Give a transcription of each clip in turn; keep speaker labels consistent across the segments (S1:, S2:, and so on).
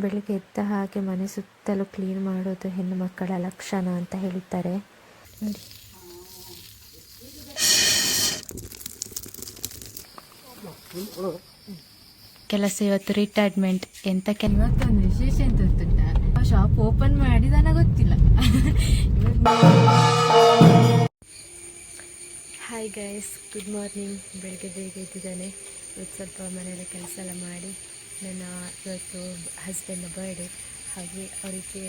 S1: ಬೆಳಿಗ್ಗೆ ಎದ್ದ ಹಾಗೆ ಮನೆ ಸುತ್ತಲೂ ಕ್ಲೀನ್ ಮಾಡೋದು ಹೆಣ್ಣು ಮಕ್ಕಳ ಲಕ್ಷಣ ಅಂತ ಹೇಳ್ತಾರೆ ನೋಡಿ. ಕೆಲಸ ಇವತ್ತು ರಿಟೈರ್ಮೆಂಟ್. ಎಂತ ಇವತ್ತೊಂದು ವಿಶೇಷ ಎಂತ ಗೊತ್ತುಂಟ, ಶಾಪ್ ಓಪನ್ ಮಾಡಿದಾನ ಗೊತ್ತಿಲ್ಲ. Hi guys, good morning. ಬೆಳಗ್ಗೆ ಬೇಗ ಎದ್ದಿದ್ದಾನೆ. ಇವತ್ತು ಸ್ವಲ್ಪ ಮನೆಯಲ್ಲಿ ಕೆಲಸ ಎಲ್ಲ ಮಾಡಿ, ನನ್ನ ಇವತ್ತು ಹಸ್ಬೆಂಡ್ನ ಬರ್ಡೇ, ಹಾಗೆ ಅವರಿಗೆ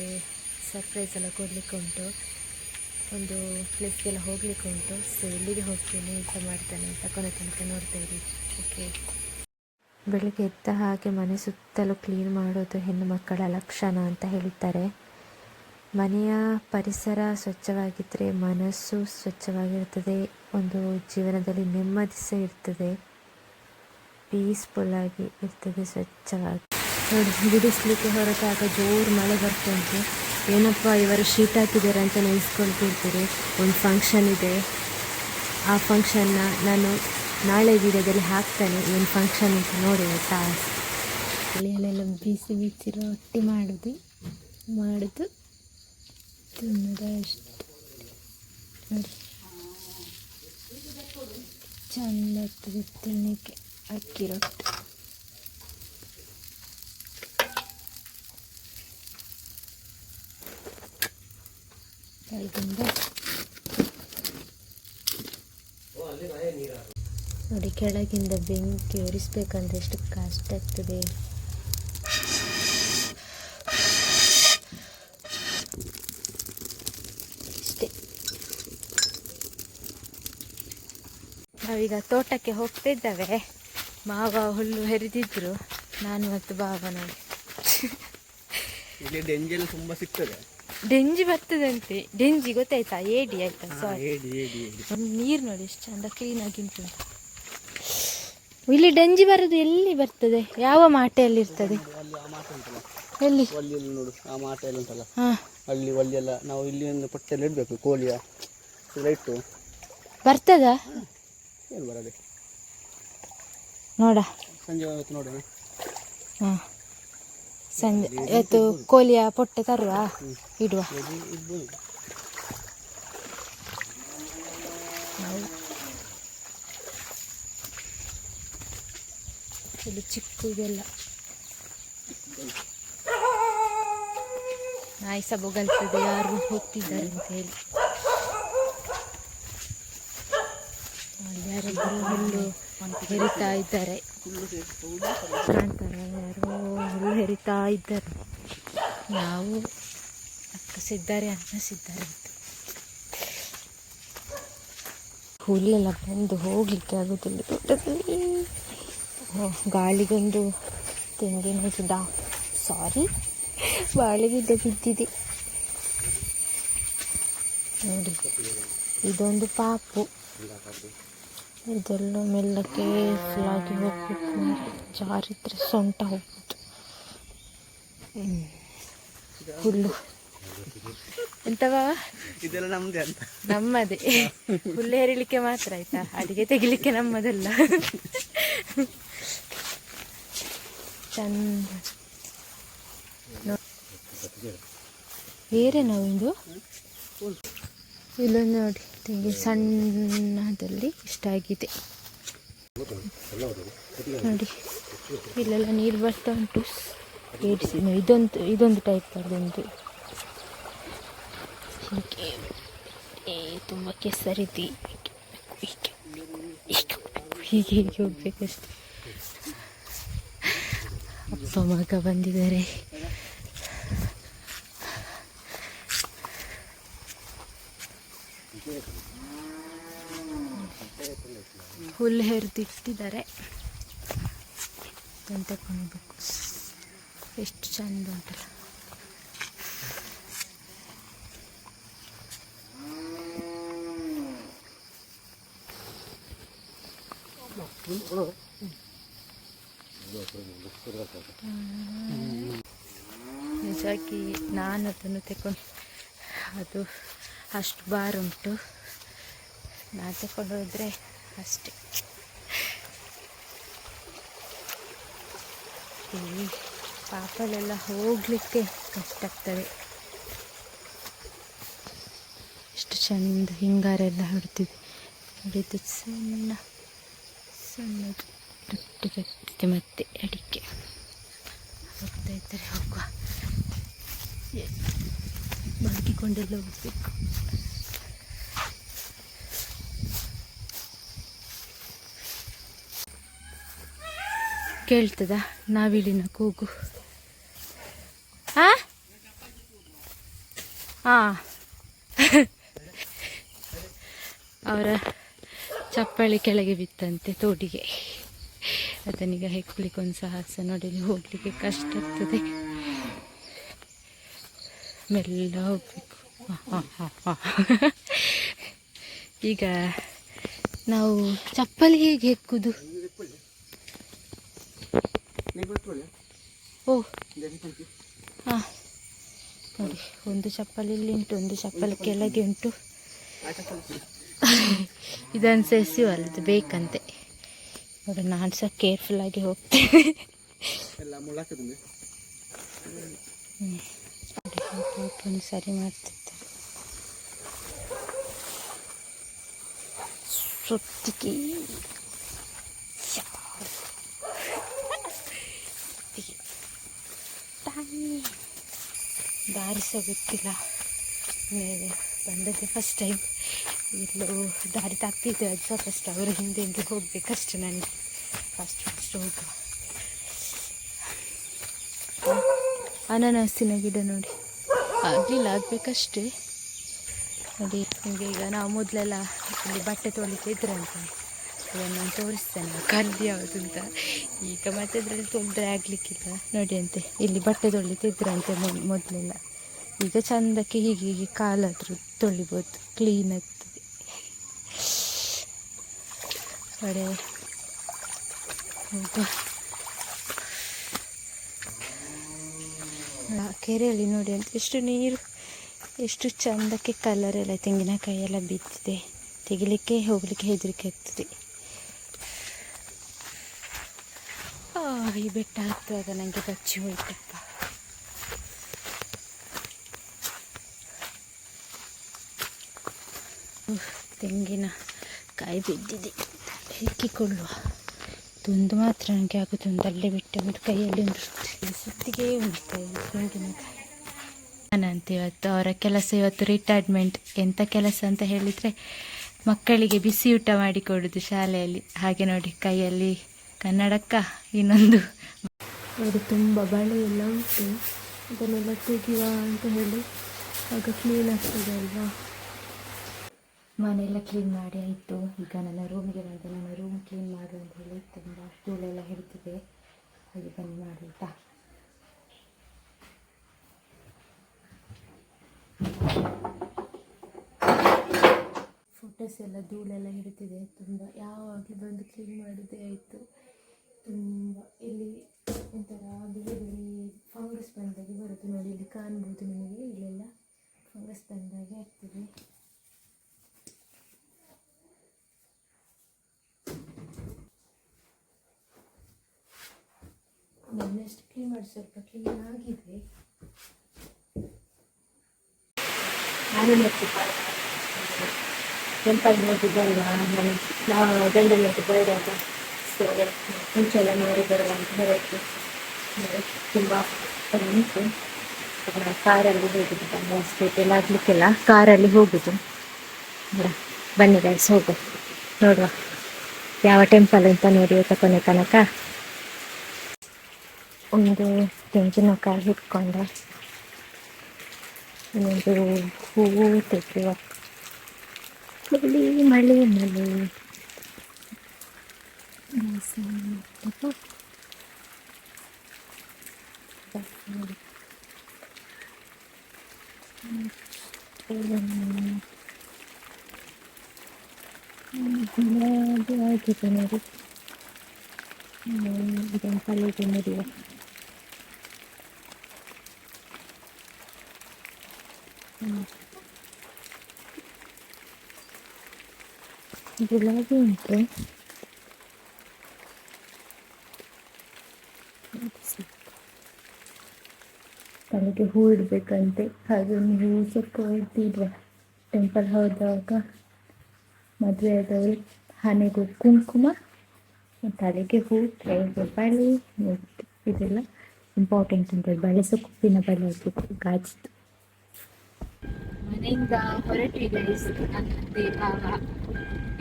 S1: ಸರ್ಪ್ರೈಸ್ ಎಲ್ಲ ಕೊಡಲಿಕ್ಕೆ ಉಂಟು. ಒಂದು ಪ್ಲೇಸ್ಗೆಲ್ಲ ಹೋಗಲಿಕ್ಕೆ ಉಂಟು. ಸೊ ಎಲ್ಲಿಗೆ ಹೋಗ್ತೀನಿ, ಎಂತ ಮಾಡ್ತಾನೆ ಅಂತ ಕೊನೆ ತನಕ ನೋಡ್ತಾ ಇರಿ. ಓಕೆ. ಬೆಳಿಗ್ಗೆ ಎದ್ದ ಹಾಗೆ ಮನೆ ಸುತ್ತಲೂ ಕ್ಲೀನ್ ಮಾಡೋದು ಹೆಣ್ಣು ಮಕ್ಕಳ ಲಕ್ಷಣ ಅಂತ ಹೇಳ್ತಾರೆ. ಮನೆಯ ಪರಿಸರ ಸ್ವಚ್ಛವಾಗಿದ್ದರೆ ಮನಸ್ಸು ಸ್ವಚ್ಛವಾಗಿರ್ತದೆ, ಒಂದು ಜೀವನದಲ್ಲಿ ನೆಮ್ಮದಿ ಸಹ ಇರ್ತದೆ, ಪೀಸ್ಫುಲ್ಲಾಗಿ ಇರ್ತದೆ, ಸ್ವಚ್ಛವಾಗಿ. ನೋಡಿ, ಬಿಡಿಸ್ಲಿಕ್ಕೆ ಹೊರಟಾಗ ಜೋರು ಮಳೆ ಬರ್ತುಂಟು. ಏನಪ್ಪ ಇವರು ಶೀಟ್ ಹಾಕಿದ್ದಾರೆ ಅಂತ ನೆನೆಸ್ಕೊಳ್ತಿರ್ತೀರಿ. ಒಂದು ಫಂಕ್ಷನ್ ಇದೆ, ಆ ಫಂಕ್ಷನ್ನ ನಾನು ನಾಳೆ ವಿಡಿಯೋದಲ್ಲಿ ಹಾಕ್ತಾನೆ. ಏನು ಫಂಕ್ಷನ್ ಅಂತ ನೋಡಿ ಆಯಿತಾ. ಅಲ್ಲೆಲ್ಲ ಬಿಸಿ ಬಿಸಿ ರೊಟ್ಟಿ ಮಾಡೋದು ತಿನ್ನೋದು ಅಷ್ಟು. ನೋಡಿ, ಚೆಂದ ಆಗ್ತದೆ ತಿನ್ನಕ್ಕೆ ಅಕ್ಕಿ ರೊಟ್ಟಿ. ನೋಡಿ, ಕೆಳಗಿಂದ ಬೆಂಕಿ ಒರಿಸ್ಬೇಕಂದ್ರೆ ಎಷ್ಟು ಕಷ್ಟ ಆಗ್ತದೆ. ಇಷ್ಟೇ. ನಾವೀಗ ತೋಟಕ್ಕೆ ಹೋಗ್ತಾ ಇದ್ದಾವೆ. ಮಾವ ಹುಲ್ಲು ಹೆರಿದಿದ್ರು, ನಾನು ಮತ್ತು ಬಾವ. ನೋಡಿ,
S2: ಡೆಂಜಿ ಎಲ್ಲ ತುಂಬಾ ಸಿಗ್ತದೆ.
S1: ಡೆಂಜಿ ಬರ್ತದಂತೆ. ಡೆಂಜಿ ಗೊತ್ತಾಯ್ತಾ? ಏಡಿ ಆಯ್ತಾ? ಸಾರಿ, ನೀರು ನೋಡಿ ಎಷ್ಟು ಚಂದ ಕ್ಲೀನ್ ಆಗಿ ಉಂಟು. ಇಲ್ಲಿ ಡೆಂಜಿ ಬರೋದು ಎಲ್ಲಿ ಬರ್ತದೆ? ಯಾವ ಮಾಟೆಯಲ್ಲಿ ಇರ್ತದೆ? ಎಲ್ಲಿ
S2: ನೋಡು, ಆ ಮಾಟ ಎಲ್ಲ ಉಂಟಲ್ಲ, ಅಲ್ಲಿ ಒಳ್ಳೆಲ್ಲ ನಾವು ಇಲ್ಲಿ ಒಂದು ಪಟ್ಟೆಲ್ಲ ಇಡಬೇಕು. ಕೋಳಿಯ ಇಟ್ಟು
S1: ಬರ್ತದ?
S2: ಏನು ಬರದೆ
S1: ನೋಡ,
S2: ಸಂಜೆ ಹೊತ್ತು ನೋಡೋಣ.
S1: ಹಾಂ, ಸಂಜೆ ಇವತ್ತು ಕೋಳಿಯ ಪೊಟ್ಟೆ ತರುವ, ಇಡುವ. ಇಲ್ಲಿ ಚಿಕ್ಕದೆಲ್ಲ ನಾಯಿ ಸಹ ಬೊಗಳ್ತದೆ, ಯಾರು ಹೋಗ್ತಿದ್ದಾರೆ ಅಂತ ಹೇಳಿ. ಯಾರೊಬ್ಬರು ಹುಲ್ಲು ಹೆರಿತಾ ಇದ್ದಾರೆ, ಕಾಣ್ತಾರೆ. ಯಾರೋ ಹುಲ್ಲು ಹೆರಿತಾ ಇದ್ದಾರೆ. ನಾವು ಅಕ್ಕಸಿದ್ದಾರೆ, ಅನ್ನಸಿದ್ದಾರೆ ಅಂತ. ಹುಲ್ಲೆಲ್ಲ ಬಂದು ಹೋಗ್ಲಿಕ್ಕೆ ಆಗುತ್ತಿಲ್ಲ ತೋಟದಲ್ಲಿ. ಗಾಳಿಗೊಂದು ತೆಂಗಿನ ಗಿಡ, ಸಾರಿ, ಬಾಳೆಗಿಡ ಬಿದ್ದಿದೆ ನೋಡಿ. ಇದೊಂದು ಪಾಪು. ಇದೆಲ್ಲ ಮೆಲ್ಲಕ್ಕೆ ಫುಲ್ಲಾಗಿ ಹೋಗ್ಬೇಕು, ಜಾರಿದ್ರೆ ಸೊಂಟ ಹೋಗ್ಬೋದು. ಹುಲ್ಲು ಎಂತವಾ,
S2: ಇದೆಲ್ಲ ನಮ್ದೇ ಅಂತ.
S1: ನಮ್ಮದೇ. ಹುಲ್ಲು ಹೇರಲಿಕ್ಕೆ ಮಾತ್ರ ಆಯ್ತಾ, ಅಡಿಗೆ ತೆಗಿಲಿಕ್ಕೆ ನಮ್ಮದಲ್ಲ. ಚಂದ ಬೇರೆ ನಾವು ಇಲ್ಲೊಂದು ನೋಡಿ, ತೆಂಗಿನ ಸಣ್ಣದಲ್ಲಿ ಇಷ್ಟ ಆಗಿದೆ ನೋಡಿ. ಇಲ್ಲೆಲ್ಲ ನೀರು ಬರ್ತಾ ಉಂಟು. ಏಡಿಸಿ ಇದೊಂದು ಟೈಪ್ ಅದೊಂದು ಹೀಗೆ ತುಂಬ ಕೆಸರಿದೆ. ಹೀಗೆ ಹೋಗ್ಬೇಕಷ್ಟೆ. ಅಪ್ಪ ಮಗ ಬಂದಿದ್ದಾರೆ. ಹುಲ್ಲು ಹೆರಿದಿಟ್ಟಿದ್ದಾರೆ, ತಗೊಂಡ್ಬೇಕು. ಎಷ್ಟು ಚಂದ ಉಂಟಲ್ಲ. ನಿಜವಾಗಿ ನಾನು ಅದನ್ನು ತಗೊಂಡು, ಅದು ಅಷ್ಟು ಬಾರ್ ಉಂಟು. ನಾನು ತಗೊಂಡು ಹೋದರೆ ಅಷ್ಟೇ. ಪಾಪಲೆಲ್ಲ ಹೋಗಲಿಕ್ಕೆ ಕಷ್ಟ ಆಗ್ತದೆ. ಎಷ್ಟು ಚೆಂದ ಹಿಂಗಾರೆಲ್ಲ ಹೊಡ್ತಿದೆ ಹೊಡಿತು, ಸಣ್ಣ ಸಣ್ಣದು ಗಟ್ಟಿ ಗಟ್ಟಿ ಮತ್ತೆ ಅಡಿಕೆ ಹೋಗ್ತಾ ಇದ್ದಾರೆ. ಹೋಗುವ, ಮಲಗಿಕೊಂಡೆಲ್ಲ ಹೋಗ್ಬೇಕು. ಕೇಳ್ತದ ನಾವಿಲಿನ ಕೂಗು? ಹಾಂ ಅವರ ಚಪ್ಪಲಿ ಕೆಳಗೆ ಬಿತ್ತಂತೆ ತೋಡಿಗೆ. ಅದನ್ನೀಗ ಹೆಕ್ಲಿಕ್ಕೆ ಒಂದು ಸಾಹಸ ನೋಡಿ, ಹೋಗಲಿಕ್ಕೆ ಕಷ್ಟ ಆಗ್ತದೆ. ಮೆಲ್ಲ ಹೋಗ್ಬೇಕು. ಈಗ ನಾವು ಚಪ್ಪಲಿ ಹೇಗೆ ಹೆಕ್ಕುದು? ಓ ಹಾಂ, ನೋಡಿ ಒಂದು ಚಪ್ಪಲಿ ಇಲ್ಲಿ ಉಂಟು, ಒಂದು ಚಪ್ಪಲಿ ಕೆಳಗೆ ಉಂಟು. ಇದನ್ನು ಸೆಸಿವಲ್ದು ಬೇಕಂತೆ. ನೋಡಿ ನಾನು ಸಹ ಕೇರ್ಫುಲ್ಲಾಗಿ ಹೋಗ್ತೇನೆ. ಪಾಪನ್ನು ಸರಿ ಮಾಡ್ತಿದ್ದಾರೆ. ಸೊತ್ತಿಗೆ ದಾರಿ ಸಹ ಗೊತ್ತಿಲ್ಲ, ಮೇಲೆ ಬಂದದ್ದೇ ಫಸ್ಟ್ ಟೈಮ್. ಇಲ್ಲೂ ದಾರಿ ತಪ್ಪಿದ್ದೆ, ಅದು ಸಹ ಫಸ್ಟ್. ಅವರ ಹಿಂದೆ ಹಿಂದೆ ಹೋಗ್ಬೇಕಷ್ಟೆ ನನಗೆ. ಫಸ್ಟ್ ಹೋಗುವ. ಅನಾನಸಿನ ಗಿಡ ನೋಡಿ, ಆಗಲಿಲ್ಲ, ಆಗಬೇಕಷ್ಟೇ. ನೋಡಿ ನಿಮಗೆ ಈಗ ನಾವು ಮೊದಲೆಲ್ಲ ಇಲ್ಲಿ ಬಟ್ಟೆ ತೊಳಿತಿದ್ರೆ ಅಂತ ಅದನ್ನು ನಾನು ತೋರಿಸ್ತೇನೆ ಕಲ್ಲಿ ಯಾವುದು ಅಂತ. ಈಗ ಮತ್ತೆ ಅದರಲ್ಲಿ ತೊಳೆದ್ರೆ ಆಗಲಿಕ್ಕಿಲ್ಲ. ನೋಡಿ ಅಂತೆ ಇಲ್ಲಿ ಬಟ್ಟೆ ತೊಳಿತಿದ್ರಂತೆ ಮೊದಲೆಲ್ಲ. ಈಗ ಚೆಂದಕ್ಕೆ ಹೀಗೆ ಹೀಗೆ ಕಾಲಾದರೂ ತೊಳಿಬೋದು, ಕ್ಲೀನ್ ಆಗ್ತದೆ. ಕಡೆ ಹೌದು, ಕೆರೆಯಲ್ಲಿ ನೋಡಿ ಅಂತ ಎಷ್ಟು ನೀರು, ಎಷ್ಟು ಚೆಂದಕ್ಕೆ ಕಲರೆಲ್ಲ, ತೆಂಗಿನಕಾಯಿ ಎಲ್ಲ ಬಿದ್ದಿದೆ. ತೆಗಿಲಿಕ್ಕೆ ಹೋಗಲಿಕ್ಕೆ ಹೆದರಿಕೆ ಆಗ್ತದೆ. ಈ ಬೆಟ್ಟ ಹತ್ತುವಾಗ ನನಗೆ ಬಚ್ಚಿ ಹೋಯ್ತಪ್ಪ. ತೆಂಗಿನ ಕಾಯಿ ಬಿದ್ದಿದೆ, ಹೆಕ್ಕಿಕೊಳ್ಳುವ. ತುಂದು ಮಾತ್ರ ನನಗೆ ಆಗುತ್ತೆ, ಒಂದು ಅಲ್ಲೇ ಬಿಟ್ಟು ಕೈಯಲ್ಲಿ ಒಂದು ಸುತ್ತಿಗೆ ಉಂಟು ಕೈಯಲ್ಲಿ ತೆಂಗಿನಕಾಯಿ. ನಾನಂತ ಇವತ್ತು ಅವರ ಕೆಲಸ, ಇವತ್ತು ರಿಟೈರ್ಮೆಂಟ್. ಎಂಥ ಕೆಲಸ ಅಂತ ಹೇಳಿದರೆ ಮಕ್ಕಳಿಗೆ ಬಿಸಿ ಊಟ ಮಾಡಿಕೊಡೋದು ಶಾಲೆಯಲ್ಲಿ. ಹಾಗೆ ನೋಡಿ ಕೈಯಲ್ಲಿ ಕನ್ನಡಕ್ಕ ಇನ್ನೊಂದು ನೋಡಿ, ತುಂಬ ಬಳೆ ಎಲ್ಲ ಉಂಟು. ಇದನ್ನೆಲ್ಲ ತೆಗೆಯುವ ಅಂತ ಹೇಳಿ ಆಗ ಕ್ಲೀನ್ ಆಗ್ತದೆ ಅಲ್ವಾ. ಮನೆಯೆಲ್ಲ ಕ್ಲೀನ್ ಮಾಡಿ ಆಯಿತು. ಈಗ ನನ್ನ ರೂಮಿಗೆ ಬಂದು ನನ್ನ ರೂಮ್ ಕ್ಲೀನ್ ಮಾಡು ಅಂತ ಹೇಳಿ ತುಂಬ ಧೂಳೆಲ್ಲ ಹಿಡಿತಿದೆ. ಹಾಗೆ ಬನ್ನಿ ಮಾಡಿ ಫೋಟೋಸ್ ಎಲ್ಲ ಧೂಳೆಲ್ಲ ಹಿಡಿತಿದೆ ತುಂಬ. ಯಾವಾಗಲೂ ಬಂದು ಕ್ಲೀನ್ ಮಾಡೋದೇ ಆಯಿತು. ತುಂಬ ಇಲ್ಲಿ ಒಂಥರ ಬಿಳಿ ಬಿಳಿ ಫಂಗಸ್ ಬಂದಾಗೆ ಬರುತ್ತೆ ನೋಡಿ, ಇಲ್ಲಿ ಕಾಣ್ಬೋದು ನಿಮಗೆ. ಇಲ್ಲೆಲ್ಲ ಫಂಗಸ್ ಬಂದಾಗೆ ಆಗ್ತದೆ. ನೆಕ್ಸ್ಟ್ ಕ್ಲೀನ್ ಮಾಡಿ, ಸ್ವಲ್ಪ ಕ್ಲೀನ್ ಆಗಿದೆ. ಟೆಂಪಲ್ ಹೋಗಿದ್ದಲ್ವಾ, ನಾವು ಗಂಡನಿಗೆ ಬರ್ಡೇ ಅಂತ ಮುಂಚೆಲ್ಲ ನೋಡಿ ಬರುವ ಅಂತ ಹೇಳಕ್ಕೆ ತುಂಬ ಉಂಟು. ನಾವು ಕಾರಲ್ಲಿ ಹೋಗುದು, ಸ್ಟ್ರೀಟ್ ಎಲ್ಲ ಆಗಲಿಕ್ಕೆಲ್ಲ ಕಾರಲ್ಲಿ ಹೋಗುದು. ಬನ್ನಿ ಗೈಸ್, ಹೋಗು ನೋಡುವ ಯಾವ ಟೆಂಪಲ್ ಅಂತ ನೋಡಿ ಕೊನೆ ತನಕ. ಒಂದು ತೆಂಗಿನಕಾಯಿ ಹಿಡ್ಕೊಂಡೆ, ಒಂದು ಹೂವು ತೆಗೆಯುವ. ಮಳೆ ಮಳೆ ಮಳೆ ಆಗಿದೆ ನೋಡಿ. ಇದನ್ನು ಪಲ್ಯಕ್ಕೆ ನಡೆಯುವ. ಗುಲಾಬಿ ಉಂಟು, ತಲೆಗೆ ಹೂ ಇಡಬೇಕಂತೆ. ಹಾಗೆ ನೀವು ಸ್ವಲ್ಪ ಇಟ್ಟಿದ್ವ ಟೆಂಪಲ್ ಹೋದಾಗ ಮದುವೆ ಆದವರು ಹಣೆಗೂ ಕುಂಕುಮ, ತಲೆಗೆ ಹೂ, ಕೈಗೆ ಬಳೆ, ಇದೆಲ್ಲ ಇಂಪಾರ್ಟೆಂಟ್ ಅಂತ. ಬಳೆ ಸಹ ಕಪ್ಪಿನ ಬಳೆ ಹಾಕಬೇಕು, ಗಾಜಿದ್ದು. ಮನೆಯಿಂದ ಹೊರಟಿದೆ ನನ್ನದೇ ಭಾವ.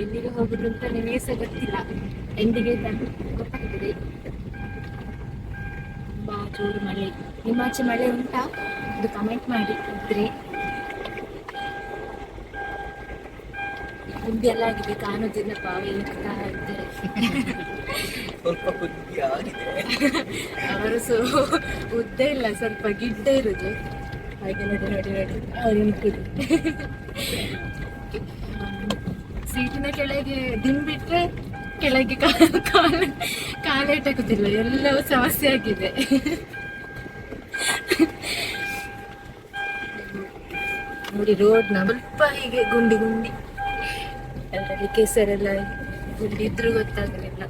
S1: ಎಲ್ಲಿಗೆ ಹೋಗುದು ಅಂತ ನಿಮಗೆ ಸಹ ಗೊತ್ತಿಲ್ಲ, ಎಂದಿಗೆ ಗೊತ್ತಾಗ್ತದೆ. ತುಂಬಾ ಜೋರು ಮಳೆ. ನಿಮ್ಮಾಚೆ ಮಳೆ ಉಂಟಾ? ಅದು ಕಮೆಂಟ್ ಮಾಡಿ ಇದ್ರೆ. ಬುದ್ಧಿ ಎಲ್ಲ ಆಗಿದೆ, ಕಾಣುದಿಲ್ಲ ಪಾವ ಇರ್ತಾ ಇದ್ದಾರೆ.
S2: ಸ್ವಲ್ಪ ಬುದ್ಧಿ ಆಗಿದೆ.
S1: ಅವರು ಉದ್ದ ಇಲ್ಲ, ಸ್ವಲ್ಪ ಗಿಡ್ಡ ಇರುದು. ಹಾಗೆ ನೋಡಿ ನೋಡಿ ನೋಡಿ ಅವ್ರು ನಿಂತಿದ್ರು. ಸೀಟಿನ ಕೆಳಗೆ ದಿಂಬಿಟ್ರೆ ಕೆಳಗೆ ಕಾಲಿಟ್ಟಕುದಿಲ್ಲ, ಎಲ್ಲವೂ ಸಮಸ್ಯೆ ಆಗಿದೆ. ನೋಡಿ ರೋಡ್ನ ಸ್ವಲ್ಪ ಹೀಗೆ ಗುಂಡಿ ಗುಂಡಿ, ಅದರಲ್ಲಿ ಕೆಸರೆಲ್ಲ ಗುಂಡಿ ಇದ್ರೂ ಗೊತ್ತಾಗಲಿಲ್ಲ.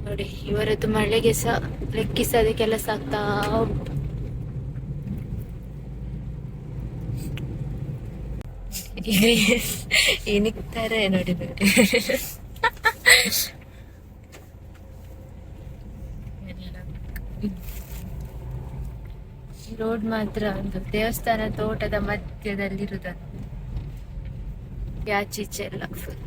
S1: ನೋಡಿ ಇವರದ್ದು ಮಳೆಗೆ ಸಹ ಲೆಕ್ಕಿಸದೆ ಕೆಲಸ ಆಗ್ತಾ ಉಂಟು. ಏನಿಕ್ತಾರೆ ನೋಡಿ ನೋಡಿ. ರೋಡ್ ಮಾತ್ರ ಒಂದು ದೇವಸ್ಥಾನ ತೋಟದ ಮಧ್ಯದಲ್ಲಿರುವುದನ್ನು, ಆಚೀಚೆ ಎಲ್ಲ ಫುಲ್.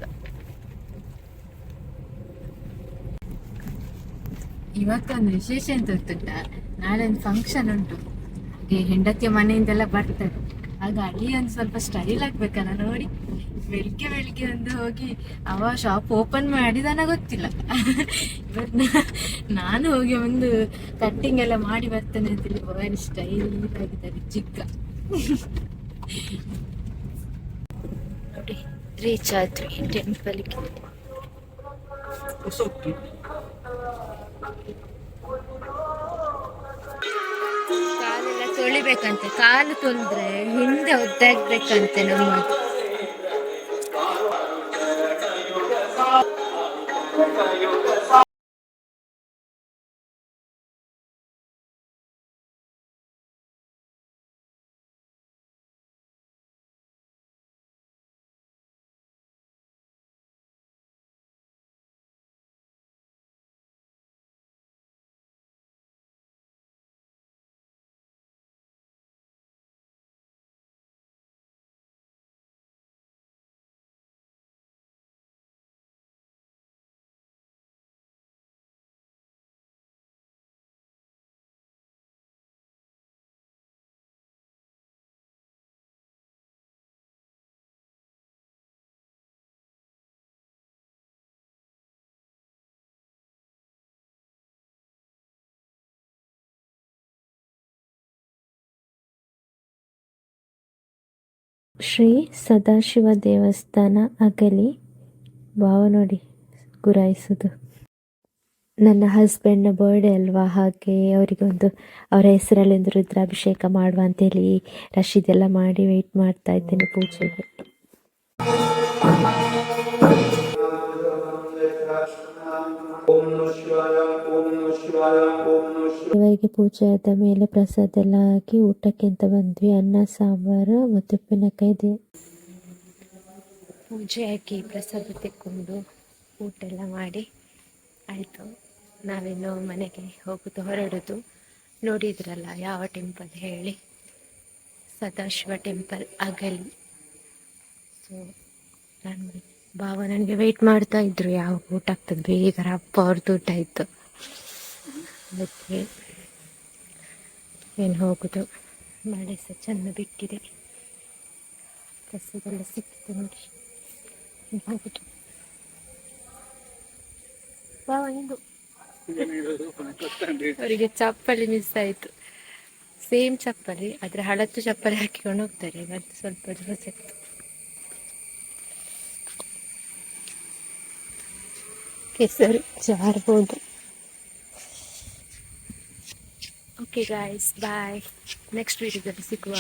S1: ಇವತ್ತೊಂದು ವಿಶೇಷ ಎಂತ ಗೊತ್ತುಂಟ, ನಾಳೆ ಒಂದು ಫಂಕ್ಷನ್ ಉಂಟು. ಹಾಗೆ ಹೆಂಡತಿಯ ಮನೆಯಿಂದೆಲ್ಲ ಬರ್ತಾರೆ. ಆಗ ಅಲ್ಲಿ ಒಂದು ಸ್ವಲ್ಪ ಸ್ಟೈಲ್ ಆಗ್ಬೇಕಲ್ಲ ನೋಡಿ. ಬೆಳಿಗ್ಗೆ ಬೆಳಿಗ್ಗೆ ಒಂದು ಹೋಗಿ ಅವ ಶಾಪ್ ಓಪನ್ ಮಾಡಿದಾನ ಗೊತ್ತಿಲ್ಲ. ಇವತ್ತು ನಾನು ಹೋಗಿ ಒಂದು ಕಟ್ಟಿಂಗ್ ಎಲ್ಲ ಮಾಡಿ ಬರ್ತೇನೆ ಅಂತೇಳಿ ಭಾರಿ ಸ್ಟೈಲ್ ಆಗಿದ್ದಾರೆ ಚಿಕ್ಕ. ನೋಡಿ ರೀಚ್ ಆದ್ವಿ ಟೆಂಪಲ್ಗೆ. ಕಾಲೆಲ್ಲ ತೊಳಿಬೇಕಂತೆ, ಕಾಲು ತೊಳೆದ್ರೆ ಹಿಂದೆ ಒದ್ದಾಗ್ಬೇಕಂತೆ ನಮ್ಮದು. ಶ್ರೀ ಸದಾಶಿವ ದೇವಸ್ಥಾನ ಅಗಲಿ. ಭಾವ ನೋಡಿ ಗುರಾಯಿಸೋದು. ನನ್ನ ಹಸ್ಬೆಂಡ್ನ ಬರ್ಡೇ ಅಲ್ವಾ, ಹಾಗೆ ಅವರಿಗೊಂದು ಅವರ ಹೆಸರಲ್ಲಿ ಒಂದು ರುದ್ರಾಭಿಷೇಕ ಮಾಡುವ ಅಂತೇಳಿ ರಶೀದೆಲ್ಲ ಮಾಡಿ ವೆಯ್ಟ್ ಮಾಡ್ತಾ ಇದ್ದೇನೆ ಪೂಜೆಗೆ. ಇವರಿಗೆ ಪೂಜೆ ಆದ ಮೇಲೆ ಪ್ರಸಾದ ಎಲ್ಲ ಹಾಕಿ ಊಟಕ್ಕೆ ಅಂತ ಬಂದ್ವಿ. ಅನ್ನ ಸಾಂಬಾರು ಮತ್ತು ಉಪ್ಪಿನಕಾಯಿ. ಪೂಜೆ ಹಾಕಿ ಪ್ರಸಾದ ತೆಕ್ಕೊಂಡು ಊಟ ಎಲ್ಲ ಮಾಡಿ ಆಯಿತು. ನಾವಿನ್ನು ಮನೆಗೆ ಹೋಗೋದು ಹೊರಡೋದು. ನೋಡಿದ್ರಲ್ಲ ಯಾವ ಟೆಂಪಲ್ ಹೇಳಿ, ಸದಾಶಿವ ಟೆಂಪಲ್ ಅಗಲಿ. ಸೊ ಭಾವ ನನಗೆ ವೆಯ್ಟ್ ಮಾಡ್ತಾ ಇದ್ರು, ಯಾವ ಊಟ ಆಗ್ತದೆ ಬೇಗ ಅಪ್ಪ ಅವ್ರದ್ದು ಊಟ ಆಯಿತು. ಅದಕ್ಕೆ ಏನು ಹೋಗೋದು. ಮಳೆ ಸಹ ಚೆಂದ ಬಿಟ್ಟಿದೆ, ಪ್ರಸಾದೆಲ್ಲ ಸಿಕ್ಕಿದೆ ನೋಡಿ. ಹೋಗುದು ಭಾವ ಇಂದು ಅವರಿಗೆ ಚಪ್ಪಲಿ ಮಿಸ್ ಆಯಿತು. ಸೇಮ್ ಚಪ್ಪಲಿ, ಆದರೆ ಹಳತ್ತು ಚಪ್ಪಲಿ ಹಾಕಿಕೊಂಡು ಹೋಗ್ತಾರೆ. ಇವತ್ತು ಸ್ವಲ್ಪ ದಿವಸ ಇತ್ತು. ಕೆಸರು ಜಾರ್ಬೋದು. ಓಕೆ ಗಾಯ್ಸ್, ಬಾಯ್. ನೆಕ್ಸ್ಟ್ ವೀಡಿಯೋದಲ್ಲಿ ಸಿಗುವ.